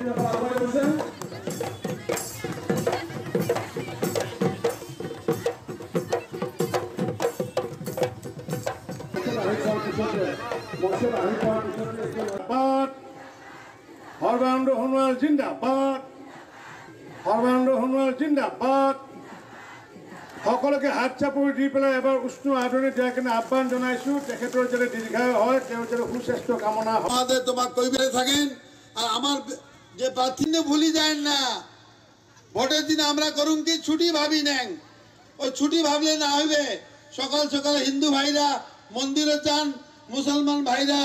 সৰ্বানন্দ সোণোৱাল জিন্দাবাদ, সৰ্বানন্দ সোণোৱাল জিন্দাবাদ। সকলোকে হাত চাপৰি দি পেলাই এবাৰ উষ্ণ আদৰণি দিয়াৰ কাৰণে আহ্বান জনাইছোঁ। তেখেতৰ যাতে দীৰ্ঘায়ু হয়, তেওঁৰ যাতে সুস্বাস্থ্য কামনা হয়। আমাদের তোমার কইবে থাকেন আর আমার যে প্রার্থী ভুলি যায় না, ভোটের দিন আমরা করুন কি ছুটি ভাবি নেন, ওই ছুটি ভাবলে না হইবে। সকাল সকালে হিন্দু ভাইরা মন্দিরে যান, মুসলমান ভাইরা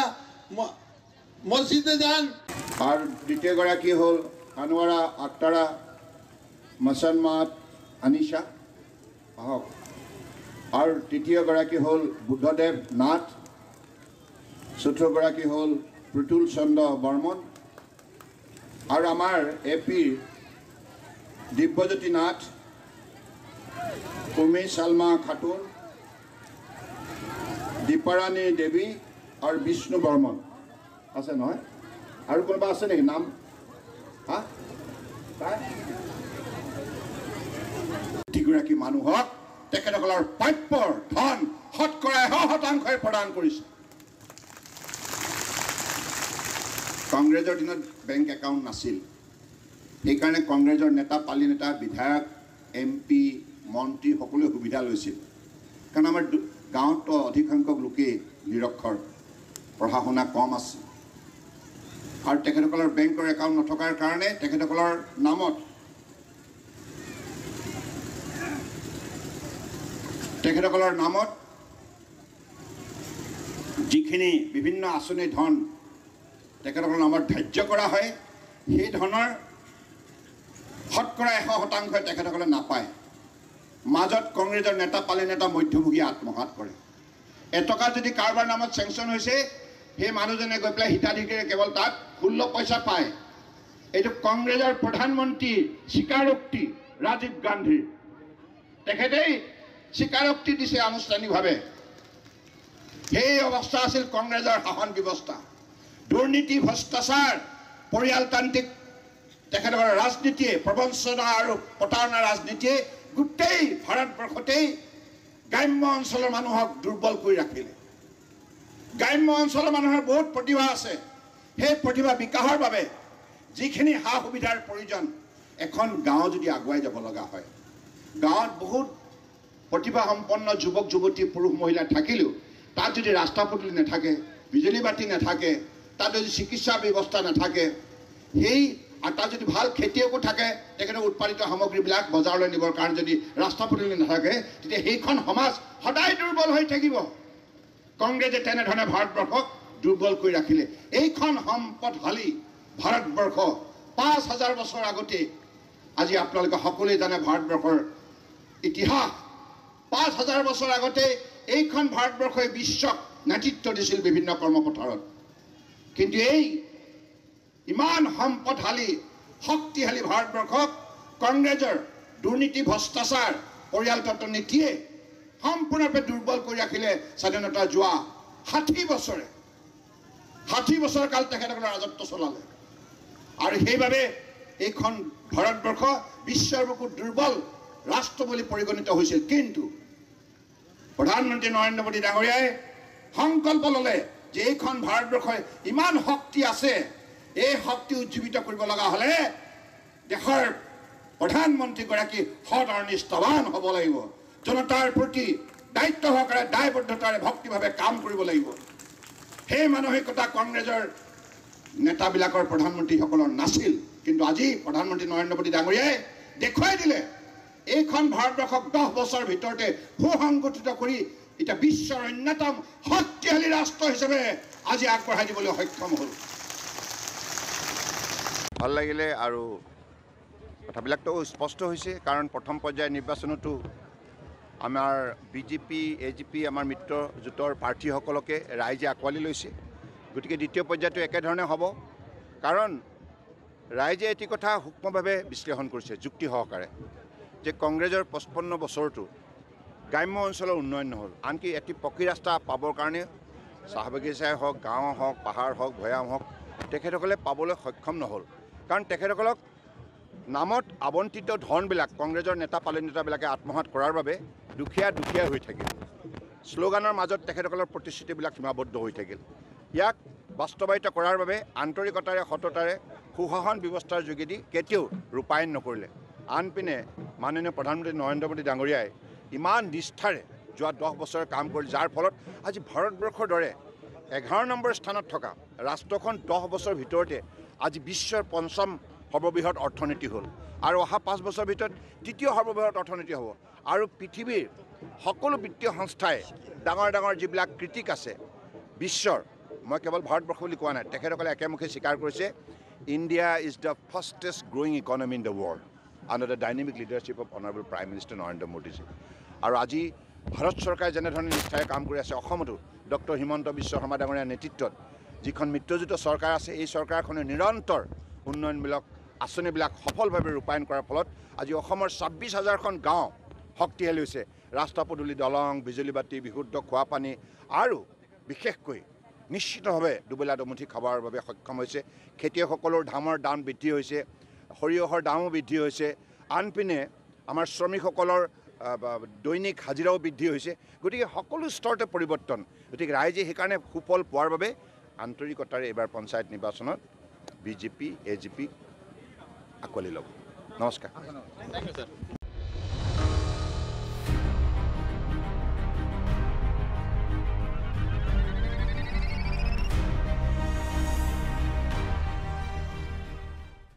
মসজিদে যান। আর দ্বিতীয়গৰাকী হ'ল আনোৱাৰা আক্তাৰা মছনমাত আনিশা আহক। আৰু তৃতীয়গৰাকী হ'ল বুদ্ধদেৱ নাথ, চতুৰ্থগৰাকী হ'ল প্ৰতুল চন্দ্ৰ বৰ্মন, আৰু আমাৰ এপিৰ দিব্যজ্যোতি নাথ, কুমি চালমা খাতুন, দীপাৰাণী দেৱী আৰু বিষ্ণু বৰ্মন আছে নহয়? আৰু কোনোবা আছে নেকি নাম? হা প্ৰতিগৰাকী মানুহক তেখেতসকলৰ প্ৰাপ্যৰ ধন শতকৰা 100% প্ৰদান কৰিছে। কংগ্ৰেছৰ দিনত বেংক একাউণ্ট নাছিল, সেইকাৰণে কংগ্ৰেছৰ নেতা, পালি নেতা, বিধায়ক, MP, মন্ত্ৰী সকলোৱে সুবিধা লৈছিল। কাৰণ আমাৰ গাঁৱতো অধিকসংখ্যক লোকেই নিৰক্ষৰ, পঢ়া শুনা কম আছে, আৰু তেখেতসকলৰ বেংকৰ একাউণ্ট নথকাৰ কাৰণে তেখেতসকলৰ নামত যিখিনি বিভিন্ন আঁচনি ধন তেখেতসকলৰ নামত ধাৰ্য কৰা হয়, সেই ধনৰ শতকৰা 100% তেখেতসকলে নাপায়। মাজত কংগ্ৰেছৰ নেতা, পালি নেতা, মধ্যভোগী আত্মসাৎ কৰে। এটকা যদি কাৰোবাৰ নামত চেংচন হৈছে, সেই মানুহজনে গৈ পেলাই হিতাধিকাৰীয়ে কেৱল তাত 16 পইচা পায়। এইটো কংগ্ৰেছৰ প্ৰধানমন্ত্ৰী স্বীকাৰোক্তি ৰাজীৱ গান্ধী, তেখেতেই স্বীকাৰোক্তি দিছে আনুষ্ঠানিকভাৱে। সেই অৱস্থা আছিল কংগ্ৰেছৰ শাসন ব্যৱস্থা। দুৰ্নীতি, ভ্ৰষ্টাচাৰ, পৰিয়ালতান্ত্ৰিক তেখেতসকলৰ ৰাজনীতিয়ে, প্ৰবঞ্চনা আৰু প্ৰতাৰণা ৰাজনীতিয়ে গোটেই ভাৰতবৰ্ষতেই গ্ৰাম্য অঞ্চলৰ মানুহক দুৰ্বল কৰি ৰাখিলে। গ্ৰাম্য অঞ্চলৰ মানুহৰ বহুত প্ৰতিভা আছে, সেই প্ৰতিভা বিকাশৰ বাবে যিখিনি সা সুবিধাৰ প্ৰয়োজন, এখন গাঁও যদি আগুৱাই যাব লগা হয়, গাঁৱত বহুত প্ৰতিভাসম্পন্ন যুৱক যুৱতী, পুৰুষ মহিলা থাকিলেও তাত যদি ৰাস্তা পদূলি নাথাকে, বিজুলী বাতি নাথাকে, তাত যদি চিকিৎসা ব্যৱস্থা নাথাকে, সেই আৰু তাত যদি ভাল খেতিয়কো থাকে, তেখেতৰ উৎপাদিত সামগ্ৰীবিলাক বজাৰলৈ নিবৰ কাৰণে যদি ৰাস্তা পদূলি নাথাকে, তেতিয়া সেইখন সমাজ সদায় দুৰ্বল হৈ থাকিব। কংগ্ৰেছে তেনেধৰণে ভাৰতবৰ্ষক দুৰ্বল কৰি ৰাখিলে। এইখন সম্পদশালী ভাৰতবৰ্ষ 5000 বছৰ আগতে, আজি আপোনালোকে সকলোৱে জানে ভাৰতবৰ্ষৰ ইতিহাস। 5000 বছৰ আগতে এইখন ভাৰতবৰ্ষই বিশ্বক নেতৃত্ব দিছিল বিভিন্ন কৰ্মপথাৰত। কিন্তু এই ইমান সম্পদশালী, শক্তিশালী ভাৰতবৰ্ষক কংগ্ৰেছৰ দুৰ্নীতি, ভ্ৰষ্টাচাৰ, পৰিয়ালতন্ত্ৰ নীতিয়ে সম্পূৰ্ণৰূপে দুৰ্বল কৰি ৰাখিলে। স্বাধীনতা যোৱা 60 বছৰে, 60 বছৰ কাল তেখেতসকলৰ ৰাজত্ব চলালে, আৰু সেইবাবে এইখন ভাৰতবৰ্ষ বিশ্বৰ বুকুত দুৰ্বল ৰাষ্ট্ৰ বুলি পৰিগণিত হৈছিল। কিন্তু প্ৰধানমন্ত্ৰী নৰেন্দ্ৰ মোদী ডাঙৰীয়াই সংকল্প ল'লে যে এইখন ভাৰতবৰ্ষই ইমান শক্তি আছে, এই শক্তি উজ্জীৱিত কৰিব লগা হ'লে দেশৰ প্ৰধানমন্ত্ৰীগৰাকী সৎ আৰু নিষ্ঠাৱান হ'ব লাগিব, জনতাৰ প্ৰতি দায়িত্ব সহকাৰে, দায়বদ্ধতাৰে, ভক্তিভাৱে কাম কৰিব লাগিব। সেই মানসিকতা কংগ্ৰেছৰ নেতাবিলাকৰ, প্ৰধানমন্ত্ৰীসকলৰ নাছিল। কিন্তু আজি প্ৰধানমন্ত্ৰী নৰেন্দ্ৰ মোদী ডাঙৰীয়াই দেখুৱাই দিলে, এইখন ভাৰতবৰ্ষক 10 বছৰৰ ভিতৰতে সুসংগঠিত কৰি এতিয়া বিশ্বৰ অন্যতম শক্তিশালী ৰাষ্ট্ৰ হিচাপে আজি আগবঢ়াই দিবলৈ সক্ষম হ'ল। ভাল লাগিলে আৰু কথাবিলাকতো স্পষ্ট হৈছে, কাৰণ প্ৰথম পৰ্যায়ৰ নিৰ্বাচনতো আমাৰ বিজেপি, এজিপি, আমাৰ মিত্ৰজোঁটৰ প্ৰাৰ্থীসকলকে ৰাইজে আঁকোৱালি লৈছে। গতিকে দ্বিতীয় পৰ্যায়টো একেধৰণে হ'ব, কাৰণ ৰাইজে এটি কথা সূক্ষ্মভাৱে বিশ্লেষণ কৰিছে যুক্তি সহকাৰে, যে কংগ্ৰেছৰ 55 বছৰতো গ্ৰাম্য অঞ্চলৰ উন্নয়ন নহ'ল। আনকি এটি পকী ৰাস্তা পাবৰ কাৰণে চাহ বাগিচাই হওক, গাঁও হওক, পাহাৰ হওক, ভৈয়াম হওক, তেখেতসকলে পাবলৈ সক্ষম নহ'ল। কাৰণ তেখেতসকলক নামত আবণ্টিত ধনবিলাক কংগ্ৰেছৰ নেতা পালি নেতাবিলাকে আত্মসাৎ কৰাৰ বাবে দুখীয়া হৈ থাকিল। শ্লোগানৰ মাজত তেখেতসকলৰ প্ৰতিশ্ৰুতিবিলাক সীমাবদ্ধ হৈ থাকিল। ইয়াক বাস্তৱায়িত কৰাৰ বাবে আন্তৰিকতাৰে সততাৰে সুশাসন ব্যৱস্থাৰ যোগেদি কেতিয়াও ৰূপায়ণ নকৰিলে। আনপিনে মাননীয় প্ৰধানমন্ত্ৰী নৰেন্দ্ৰ মোদী ডাঙৰীয়াই ইমান নিষ্ঠাৰে যোৱা 10 বছৰ কাম কৰিল, যাৰ ফলত আজি ভাৰতবৰ্ষৰ দৰে 11 নম্বৰ স্থানত থকা ৰাষ্ট্ৰখন 10 বছৰৰ ভিতৰতে আজি বিশ্বৰ 5ম সৰ্ববৃহৎ অৰ্থনীতি হ'ল আৰু অহা 5 বছৰৰ ভিতৰত 3য় সৰ্ববৃহৎ অৰ্থনীতি হ'ব। আৰু পৃথিৱীৰ সকলো বিত্তীয় সংস্থাই ডাঙৰ যিবিলাক ক্ৰিটিক আছে বিশ্বৰ, মই কেৱল ভাৰতবৰ্ষ বুলি কোৱা নাই, তেখেতসকলে একেমুখে স্বীকাৰ কৰিছে India is the fastest growing economy in the world under the dynamic leadership of honourable prime minister Narendra Modiji. আৰু আজি ভাৰত চৰকাৰে যেনেধৰণে নিষ্ঠাৰে কাম কৰি আছে, অসমতো ডক্টৰ হিমন্ত বিশ্ব শৰ্মা ডাঙৰীয়াৰ নেতৃত্বত যিখন মিত্ৰজোঁট চৰকাৰ আছে, এই চৰকাৰখনে নিৰন্তৰ উন্নয়নমূলক আঁচনিবিলাক সফলভাৱে ৰূপায়ণ কৰাৰ ফলত আজি অসমৰ 26,000খন গাঁও শক্তিশালী হৈছে। ৰাস্তা পদূলি, দলং, বিজুলী বাতি, বিশুদ্ধ খোৱা পানী আৰু বিশেষকৈ নিশ্চিতভাৱে দুবেলা দুমুঠি খাবৰ বাবে সক্ষম হৈছে। খেতিয়কসকলৰ ধানৰ দাম বৃদ্ধি হৈছে, সৰিয়হৰ দামো বৃদ্ধি হৈছে। আনপিনে আমাৰ শ্ৰমিকসকলৰ দৈনিক হাজিৰাও বৃদ্ধি হৈছে। গতিকে সকলো স্তৰতে পৰিৱৰ্তন। গতিকে ৰাইজে সেইকাৰণে সুফল পোৱাৰ বাবে আন্তৰিকতাৰে এইবাৰ পঞ্চায়ত নিৰ্বাচনত BJP AGP আঁকোৱালি ল'ব। নমস্কাৰ।